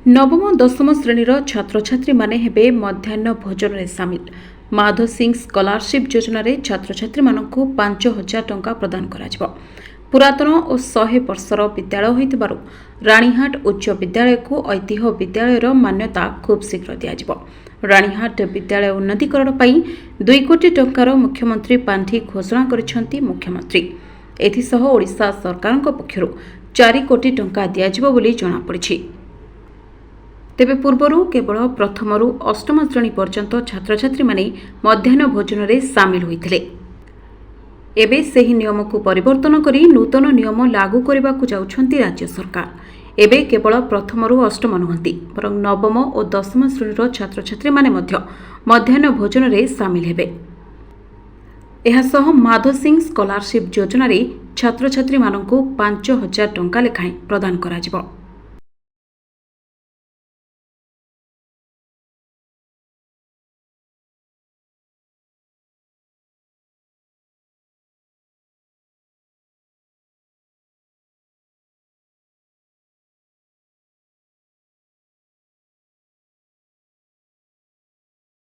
नवम और दशम श्रेणीर छात्र छात्री माने हेबे मध्याह्न भोजन में सामिल। माधव सिंह स्कॉलरशिप योजना रे छात्र छात्री मानकु 5,000 टंका प्रदान कराजिबो। पुरातन और 100 वर्षर विद्यालय होइतिबारु रानीहाट उच्च विद्यालय को ऐतिह्य विद्यालयर मान्यता खूब शीघ्र दियाजिबो। रानीहाट विद्यालय उन्नतीकरण पई 2 कोटी टंकार मुख्यमंत्री पांठी घोषणा करिसेंती मुख्यमंत्री। एथिसह ओडिशा सरकारक पक्षरु 4 कोटी टंका दियाजिबो बोली जणा पड़िछि। तेबे पूर्वरु केवल प्रथमरु अष्टम श्रेणी पर्यंत छात्र छात्री माने मध्याह्न भोजन रे सामिल होइथिले। एबे सेही नियम को परिवर्तन करी नूतन नियम लागू करबा को जाउछंती राज्य सरकार। एबे केवल प्रथमरु अष्टम नुहंती बरं नवम और दशम श्रेणीर छात्र छात्री माने मध्य मध्याह्न भोजन रे सामिल हेबे। एहासह माधव सिंह स्कॉलरशिप योजना रे छात्र छात्री मानकु 5,000 टंका लेखाएं प्रदान कराजिबो।